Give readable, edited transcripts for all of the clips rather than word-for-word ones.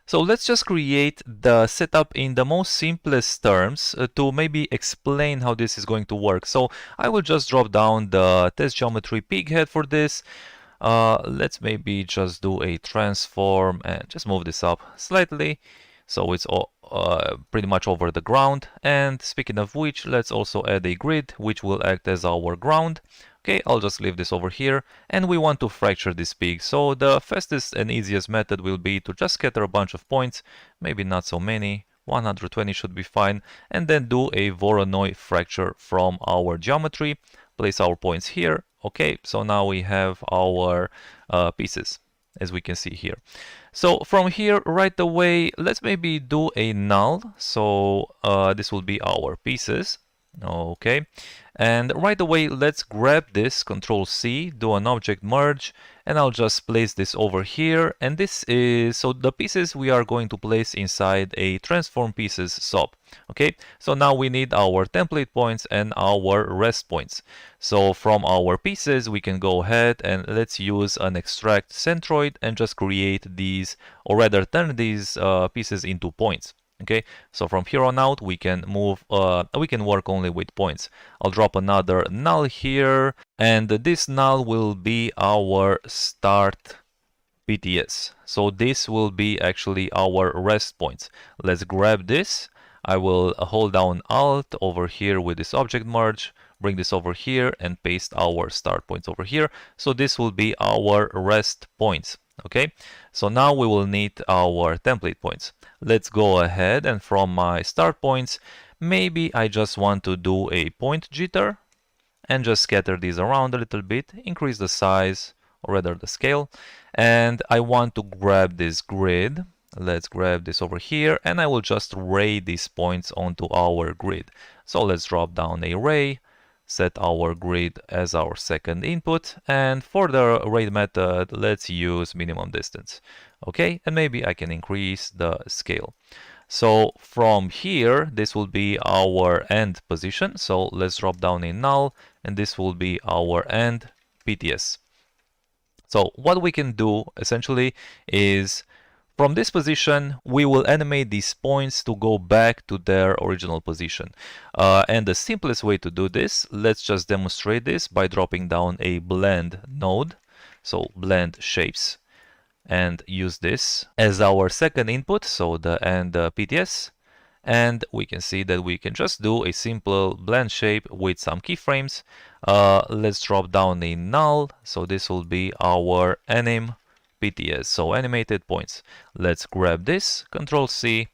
So let's just create the setup in the most simplest terms to maybe explain how this is going to work. So I will just drop down the test geometry pig head for this. Let's maybe just do a transform and just move this up slightly so it's all, pretty much over the ground. And speaking of which, let's also add a grid which will act as our ground. Okay, I'll just leave this over here, and we want to fracture this pig. So the fastest and easiest method will be to just scatter a bunch of points, maybe not so many, 120 should be fine, and then do a Voronoi fracture from our geometry. Place our points here. Okay, so now we have our pieces, as we can see here. So from here right away, let's maybe do a null. So this will be our pieces. Okay, and right away let's grab this, Control C, do an object merge, and I'll just place this over here. And this is, so the pieces we are going to place inside a transform pieces sub. Okay, so now we need our template points and our rest points. So from our pieces we can go ahead and let's use an extract centroid and just create these, or rather turn these pieces into points. Okay, so from here on out we can move, we can work only with points. I'll drop another null here, and this null will be our start PTS. So this will be actually our rest points. Let's grab this. I will hold down Alt over here with this object merge, bring this over here and paste our start points over here. So this will be our rest points. Okay, so now we will need our template points. Let's go ahead, and from my start points, maybe I just want to do a point jitter and just scatter these around a little bit, increase the size, or rather the scale. And I want to grab this grid. Let's grab this over here, and I will just ray these points onto our grid. So let's drop down a ray, set our grid as our second input, and for the ray method, let's use minimum distance. Okay, and maybe I can increase the scale. So from here, this will be our end position. So let's drop down a null, and this will be our end PTS. So what we can do essentially is, from this position, we will animate these points to go back to their original position. And the simplest way to do this, let's just demonstrate this by dropping down a blend node. So blend shapes, and use this as our second input, so the end PTS. And we can see that we can just do a simple blend shape with some keyframes. Let's drop down a null, so this will be our anim PTS, so animated points. Let's grab this, Control C,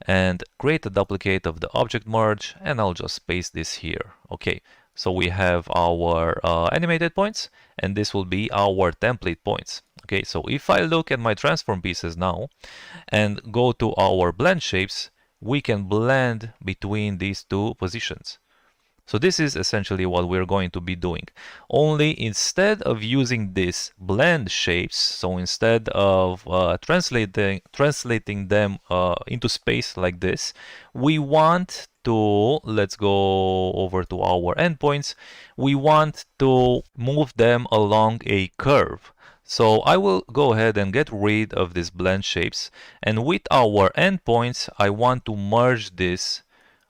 and create a duplicate of the object merge, and I'll just paste this here. Okay, so we have our animated points, and this will be our template points. Okay, so if I look at my transform pieces now and go to our blend shapes, we can blend between these two positions. So this is essentially what we're going to be doing. Only instead of using these blend shapes, so instead of translating them into space like this, we want to, let's go over to our endpoints, we want to move them along a curve. So I will go ahead and get rid of these blend shapes, and with our endpoints, I want to merge this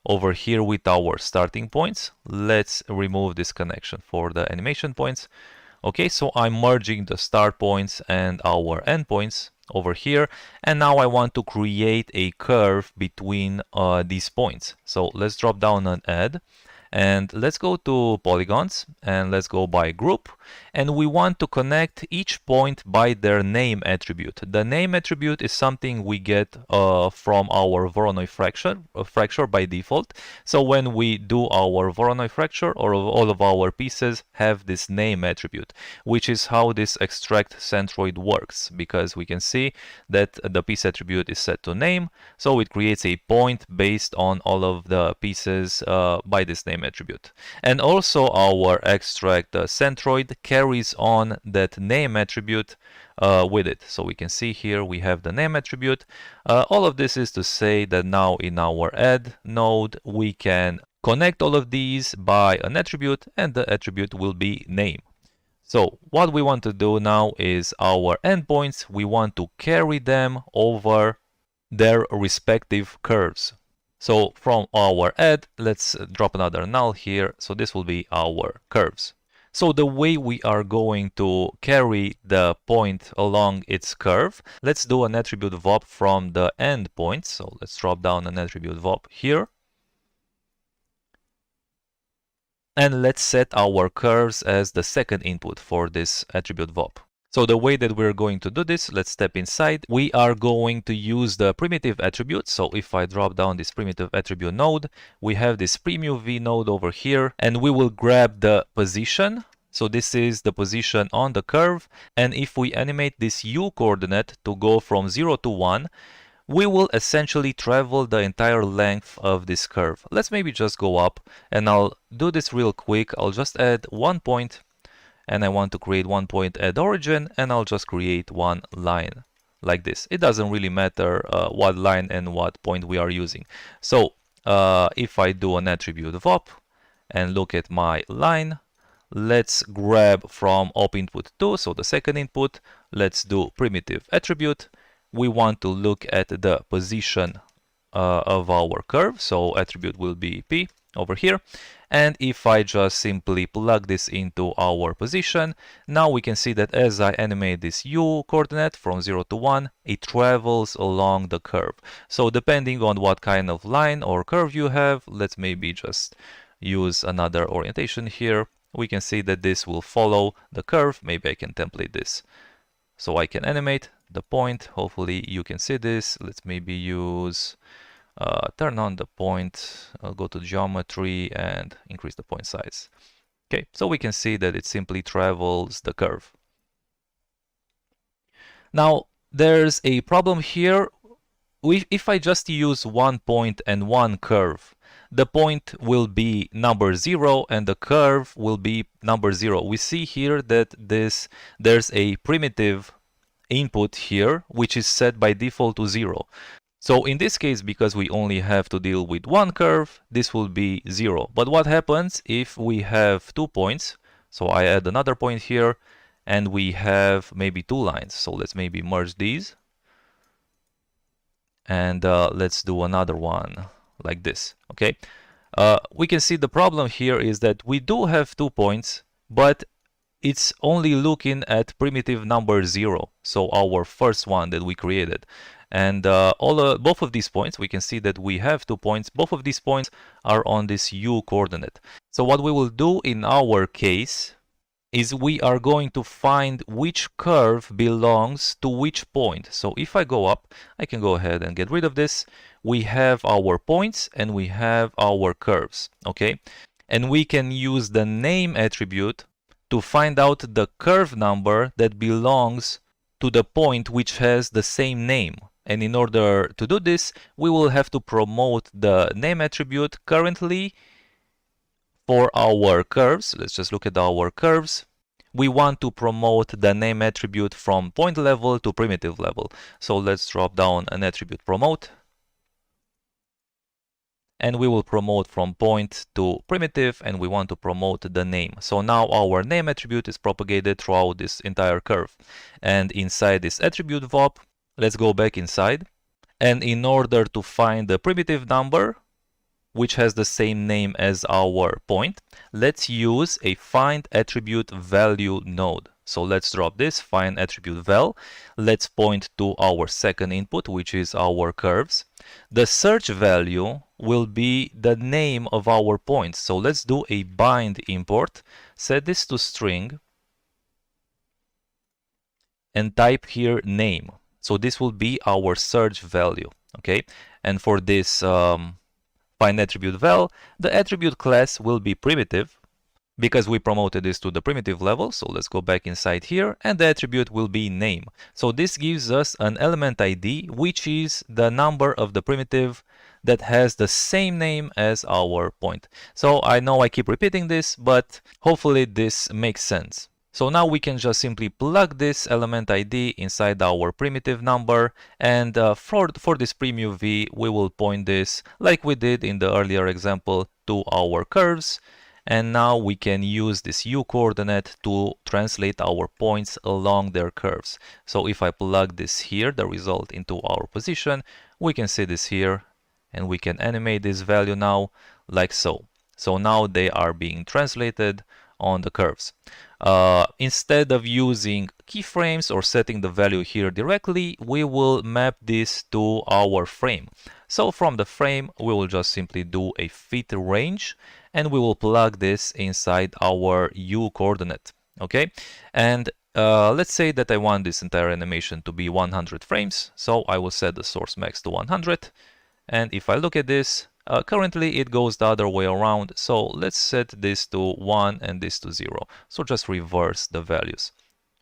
over here with our starting points. Let's remove this connection for the animation points. Okay, so I'm merging the start points and our endpoints over here, and now I want to create a curve between these points. So let's drop down and add, and let's go to polygons, and let's go by group, and we want to connect each point by their name attribute. The name attribute is something we get from our Voronoi fracture by default. So when we do our Voronoi fracture, all of our pieces have this name attribute, which is how this extract centroid works, because we can see that the piece attribute is set to name, so it creates a point based on all of the pieces by this name attribute. And also our extract centroid carries on that name attribute with it. So we can see here we have the name attribute. All of this is to say that now in our add node we can connect all of these by an attribute, and the attribute will be name. So what we want to do now is our endpoints, we want to carry them over their respective curves. So from our add, let's drop another null here. So this will be our curves. So the way we are going to carry the point along its curve, let's do an attribute VOP from the endpoint. So let's drop down an attribute VOP here. And let's set our curves as the second input for this attribute VOP. So the way that we're going to do this, let's step inside. We are going to use the primitive attribute. So if I drop down this primitive attribute node, we have this PrimUV node over here, and we will grab the position. So this is the position on the curve. And if we animate this U coordinate to go from 0 to 1, we will essentially travel the entire length of this curve. Let's maybe just go up, and I'll do this real quick. I'll just add 1 point, and I want to create 1 point at origin, and I'll just create one line like this. It doesn't really matter what line and what point we are using. So if I do an attribute VOP and look at my line, let's grab from op input 2, so the second input, let's do primitive attribute. We want to look at the position of our curve, so attribute will be P over here. And if I just simply plug this into our position, now we can see that as I animate this U coordinate from 0 to 1, it travels along the curve. So depending on what kind of line or curve you have, let's maybe just use another orientation here. We can see that this will follow the curve. Maybe I can template this so I can animate the point. Hopefully you can see this. Let's maybe use turn on the point. I'll go to geometry and increase the point size. Okay, so we can see that it simply travels the curve. Now there's a problem here. If I just use 1 point and 1 curve, the point will be number 0 and the curve will be number 0. We see here that there's a primitive input here which is set by default to 0. So in this case, because we only have to deal with 1 curve, this will be 0. But what happens if we have 2 points? So I add another point here, and we have maybe 2 lines. So let's maybe merge these. And let's do another one like this. Okay, we can see the problem here is that we do have 2 points, but it's only looking at primitive number 0, so our first one that we created. And both of these points, we can see that we have 2 points. Both of these points are on this U coordinate. So what we will do in our case is we are going to find which curve belongs to which point. So if I go up, I can go ahead and get rid of this. We have our points and we have our curves, okay? And we can use the name attribute to find out the curve number that belongs to the point which has the same name. And in order to do this, we will have to promote the name attribute currently for our curves. Let's just look at our curves. We want to promote the name attribute from point level to primitive level. So let's drop down an attribute promote. And we will promote from point to primitive, and we want to promote the name. So now our name attribute is propagated throughout this entire curve. And inside this attribute VOP, let's go back inside. And in order to find the primitive number, which has the same name as our point, let's use a find attribute value node. So let's drop this find attribute val. Let's point to our second input, which is our curves. The search value will be the name of our points. So let's do a bind import, set this to string, and type here name. So this will be our search value, okay? And for this find attribute val, the attribute class will be primitive because we promoted this to the primitive level. So let's go back inside here, and the attribute will be name. So this gives us an element ID, which is the number of the primitive that has the same name as our point. So I know I keep repeating this, but hopefully this makes sense. So now we can just simply plug this element ID inside our primitive number, and for this PrimUV, we will point this like we did in the earlier example to our curves, And now we can use this u coordinate to translate our points along their curves. So if I plug this here, the result, into our position, we can see this here, and we can animate this value now like so. So now they are being translated on the curves. Instead of using keyframes or setting the value here directly, we will map this to our frame. So from the frame, we will just simply do a fit range, and we will plug this inside our u coordinate. Okay, and let's say that I want this entire animation to be 100 frames, so I will set the source max to 100. And if I look at this, currently it goes the other way around, so let's set this to 1 and this to 0. So just reverse the values.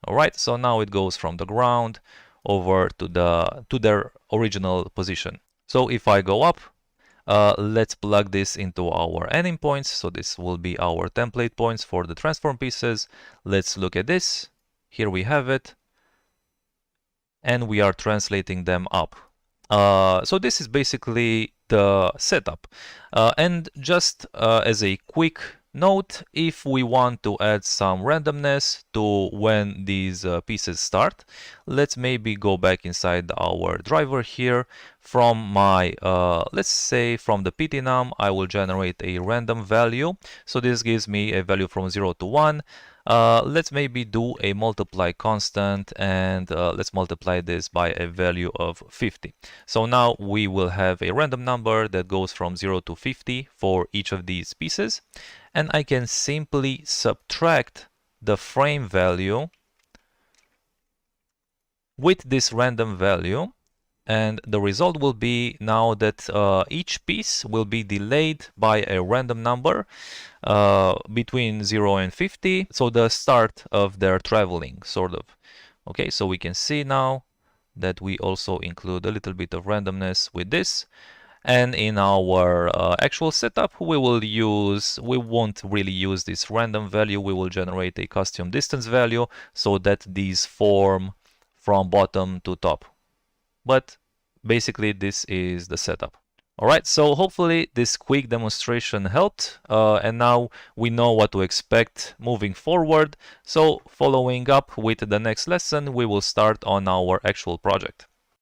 Alright, so now it goes from the ground over to their original position. So if I go up, let's plug this into our ending points. So this will be our template points for the transform pieces. Let's look at this. Here we have it. And we are translating them up. So this is basically the setup. And just as a quick note, if we want to add some randomness to when these pieces start, let's maybe go back inside our driver here. From my, let's say from the ptnum, I will generate a random value. So this gives me a value from 0 to 1. Let's maybe do a multiply constant, and let's multiply this by a value of 50. So now we will have a random number that goes from 0 to 50 for each of these pieces. And I can simply subtract the frame value with this random value. And the result will be now that each piece will be delayed by a random number between 0 and 50. So the start of their traveling, sort of. Okay, so we can see now that we also include a little bit of randomness with this. And in our actual setup, we won't really use this random value. We will generate a custom distance value so that these form from bottom to top. But basically, this is the setup. All right, so hopefully this quick demonstration helped, and now we know what to expect moving forward. So following up with the next lesson, we will start on our actual project.